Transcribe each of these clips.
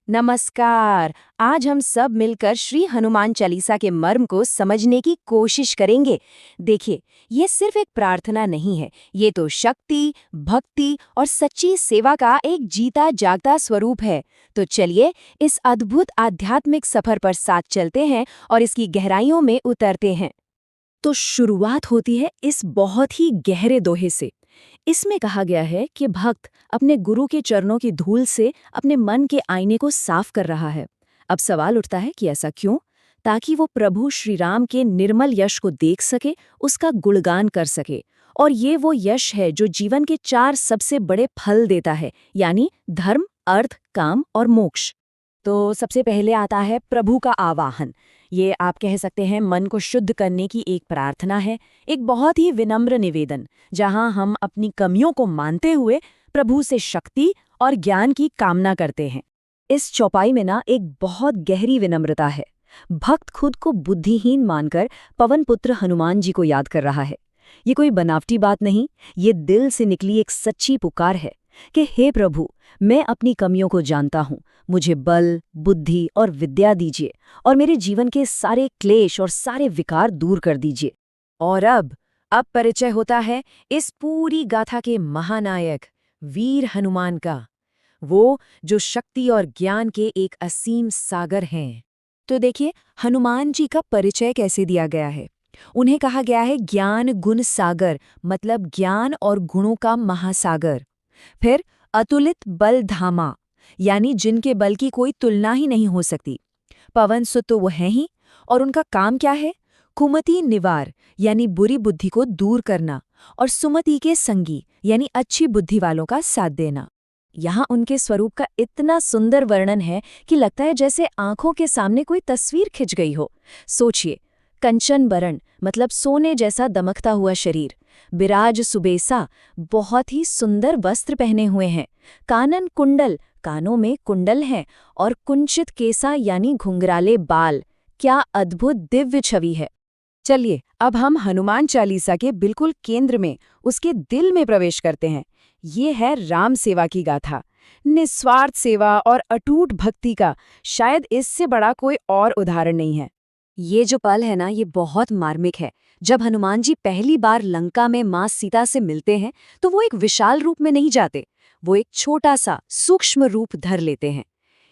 नमस्कार। आज हम सब मिलकर श्री हनुमान चालीसा के मर्म को समझने की कोशिश करेंगे। देखिए, ये सिर्फ एक प्रार्थना नहीं है, ये तो शक्ति, भक्ति और सच्ची सेवा का एक जीता जागता स्वरूप है। तो चलिए इस अद्भुत आध्यात्मिक सफर पर साथ चलते हैं और इसकी गहराइयों में उतरते हैं। तो शुरुआत होती है इस बहुत ही गहरे दोहे से। इसमें कहा गया है कि भक्त अपने गुरु के चरणों की धूल से अपने मन के आईने को साफ कर रहा है। अब सवाल उठता है कि ऐसा क्यों? ताकि वो प्रभु श्री राम के निर्मल यश को देख सके, उसका गुणगान कर सके। और ये वो यश है जो जीवन के 4 सबसे बड़े फल देता है, यानी धर्म, अर्थ, काम और मोक्ष। तो सबसे पहले आता है प्रभु का आवाहन। ये आप कह सकते हैं मन को शुद्ध करने की एक प्रार्थना है, एक बहुत ही विनम्र निवेदन, जहां हम अपनी कमियों को मानते हुए प्रभु से शक्ति और ज्ञान की कामना करते हैं। इस चौपाई में ना एक बहुत गहरी विनम्रता है। भक्त खुद को बुद्धिहीन मानकर पवन पुत्र हनुमान जी को याद कर रहा है। ये कोई बनावटी बात नहीं, ये दिल से निकली एक सच्ची पुकार है कि हे प्रभु, मैं अपनी कमियों को जानता हूँ, मुझे बल, बुद्धि और विद्या दीजिए और मेरे जीवन के सारे क्लेश और सारे विकार दूर कर दीजिए। और अब परिचय होता है इस पूरी गाथा के महानायक वीर हनुमान का, वो जो शक्ति और ज्ञान के एक असीम सागर हैं। तो देखिए, हनुमान जी का परिचय कैसे दिया गया है। उन्हें कहा गया है ज्ञान गुण सागर, मतलब ज्ञान और गुणों का महासागर। फिर अतुलित बल धामा, यानी जिनके बल की कोई तुलना ही नहीं हो सकती। पवन सुत तो वो हैं ही, और उनका काम क्या है? कुमति निवार, यानी बुरी बुद्धि को दूर करना, और सुमति के संगी, यानी अच्छी बुद्धि वालों का साथ देना। यहाँ उनके स्वरूप का इतना सुंदर वर्णन है कि लगता है जैसे आंखों के सामने कोई तस्वीर खिंच गई हो। सोचिए, कंचन बरण, मतलब सोने जैसा दमकता हुआ शरीर, बिराज सुबेसा, बहुत ही सुंदर वस्त्र पहने हुए हैं, कानन कुंडल, कानों में कुंडल हैं, और कुंचित केसा यानी घुंघराले बाल। क्या अद्भुत दिव्य छवि है। चलिए अब हम हनुमान चालीसा के बिल्कुल केंद्र में, उसके दिल में प्रवेश करते हैं। ये है राम सेवा की गाथा। निस्वार्थ सेवा और अटूट भक्ति का शायद इससे बड़ा कोई और उदाहरण नहीं है। ये जो पल है ना, ये बहुत मार्मिक है। जब हनुमान जी पहली बार लंका में मां सीता से मिलते हैं तो वो एक विशाल रूप में नहीं जाते, वो एक छोटा सा सूक्ष्म रूप धर लेते हैं।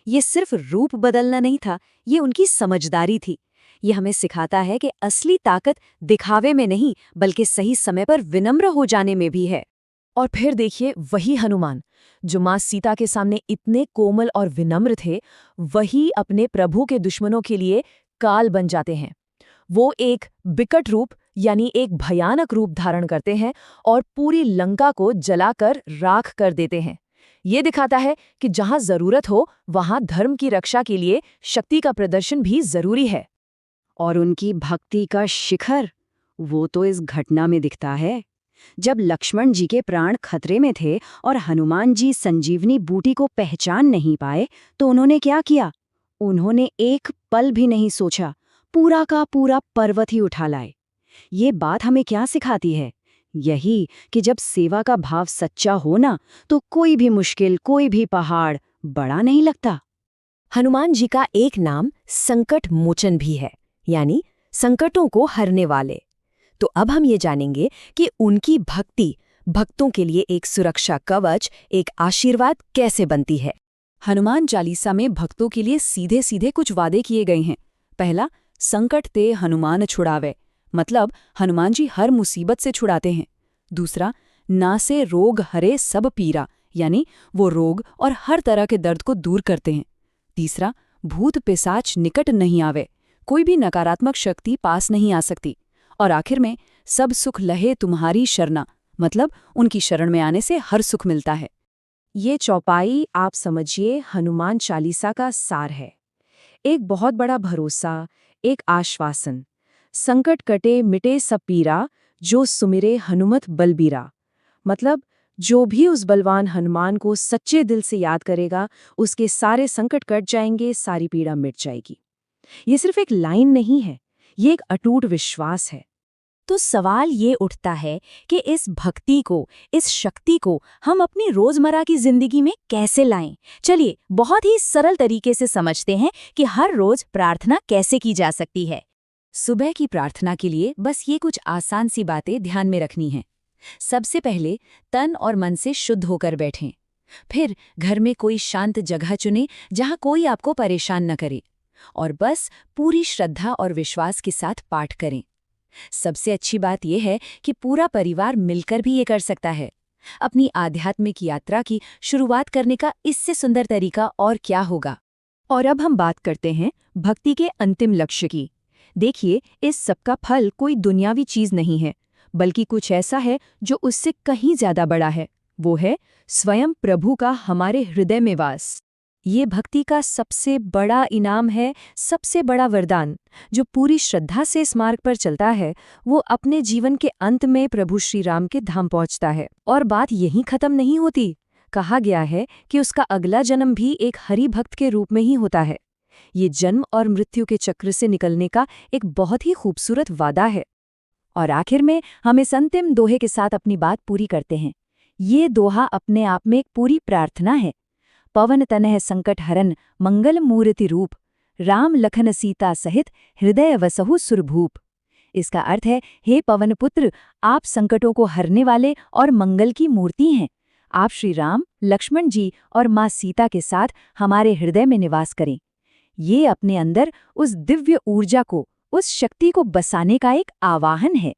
ये सिर्फ रूप बदलना नहीं था, ये उनकी समझदारी थी। ये हमें सिखाता है कि असली ताकत दिखावे में नहीं, बल्कि सही समय पर विनम्र हो जाने में भी है। और फिर देखिए, वही हनुमान जो मां सीता के सामने इतने कोमल और विनम्र थे, वही अपने प्रभु के दुश्मनों के लिए काल बन जाते हैं। वो एक विकट रूप, यानी एक भयानक रूप धारण करते हैं और पूरी लंका को जलाकर राख कर देते हैं। ये दिखाता है कि जहां जरूरत हो वहां धर्म की रक्षा के लिए शक्ति का प्रदर्शन भी जरूरी है। और उनकी भक्ति का शिखर, वो तो इस घटना में दिखता है। जब लक्ष्मण जी के प्राण खतरे में थे और हनुमान जी संजीवनी बूटी को पहचान नहीं पाए, तो उन्होंने क्या किया? उन्होंने एक पल भी नहीं सोचा, पूरा का पूरा पर्वत ही उठा लाए। ये बात हमें क्या सिखाती है? यही कि जब सेवा का भाव सच्चा हो ना, तो कोई भी मुश्किल, कोई भी पहाड़ बड़ा नहीं लगता। हनुमान जी का एक नाम संकट मोचन भी है, यानी संकटों को हरने वाले। तो अब हम ये जानेंगे कि उनकी भक्ति भक्तों के लिए एक सुरक्षा कवच, एक आशीर्वाद कैसे बनती है। हनुमान चालीसा में भक्तों के लिए सीधे सीधे कुछ वादे किए गए हैं। पहला, संकट ते हनुमान छुड़ावे, मतलब हनुमान जी हर मुसीबत से छुड़ाते हैं। दूसरा, ना से रोग हरे सब पीरा, यानी वो रोग और हर तरह के दर्द को दूर करते हैं। तीसरा, भूत पिशाच निकट नहीं आवे, कोई भी नकारात्मक शक्ति पास नहीं आ सकती। और आखिर में, सब सुख लहे तुम्हारी शरणा, मतलब उनकी शरण में आने से हर सुख मिलता है। ये चौपाई आप समझिए हनुमान चालीसा का सार है। एक बहुत बड़ा भरोसा, एक आश्वासन। संकट कटे मिटे सब पीरा, जो सुमिरे हनुमत बलबीरा। मतलब जो भी उस बलवान हनुमान को सच्चे दिल से याद करेगा, उसके सारे संकट कट जाएंगे, सारी पीड़ा मिट जाएगी। ये सिर्फ एक लाइन नहीं है, ये एक अटूट विश्वास है। तो सवाल ये उठता है कि इस भक्ति को, इस शक्ति को हम अपनी रोजमर्रा की जिंदगी में कैसे लाएं? चलिए बहुत ही सरल तरीके से समझते हैं कि हर रोज प्रार्थना कैसे की जा सकती है। सुबह की प्रार्थना के लिए बस ये कुछ आसान सी बातें ध्यान में रखनी हैं। सबसे पहले तन और मन से शुद्ध होकर बैठें। फिर घर में कोई शांत जगह चुनें जहां कोई आपको परेशान न करे, और बस पूरी श्रद्धा और विश्वास के साथ पाठ करें। सबसे अच्छी बात यह है कि पूरा परिवार मिलकर भी ये कर सकता है। अपनी आध्यात्मिक यात्रा की शुरुआत करने का इससे सुंदर तरीका और क्या होगा। और अब हम बात करते हैं भक्ति के अंतिम लक्ष्य की। देखिए, इस सबका फल कोई दुनियावी चीज नहीं है, बल्कि कुछ ऐसा है जो उससे कहीं ज्यादा बड़ा है। वो है स्वयं प्रभु का हमारे हृदय में वास। ये भक्ति का सबसे बड़ा इनाम है, सबसे बड़ा वरदान। जो पूरी श्रद्धा से इस मार्ग पर चलता है, वो अपने जीवन के अंत में प्रभु श्री राम के धाम पहुंचता है। और बात यहीं खत्म नहीं होती। कहा गया है कि उसका अगला जन्म भी एक हरि भक्त के रूप में ही होता है। ये जन्म और मृत्यु के चक्र से निकलने का एक बहुत ही खूबसूरत वादा है। और आखिर में हम इस अंतिम दोहे के साथ अपनी बात पूरी करते हैं। ये दोहा अपने आप में एक पूरी प्रार्थना है। पवन तनह संकट हरन मंगल मूर्ति रूप, राम लखन सीता सहित हृदय वसहु सुरभूप। इसका अर्थ है, हे पवन पुत्र, आप संकटों को हरने वाले और मंगल की मूर्ति हैं। आप श्री राम, लक्ष्मण जी और माँ सीता के साथ हमारे हृदय में निवास करें। ये अपने अंदर उस दिव्य ऊर्जा को, उस शक्ति को बसाने का एक आवाहन है।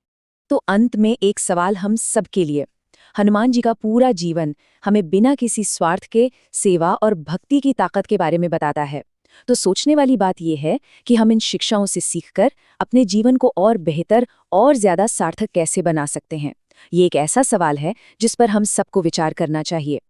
तो अंत में एक सवाल हम सबके लिए। हनुमान जी का पूरा जीवन हमें बिना किसी स्वार्थ के सेवा और भक्ति की ताकत के बारे में बताता है। तो सोचने वाली बात यह है कि हम इन शिक्षाओं से सीखकर अपने जीवन को और बेहतर और ज्यादा सार्थक कैसे बना सकते हैं। ये एक ऐसा सवाल है जिस पर हम सबको विचार करना चाहिए।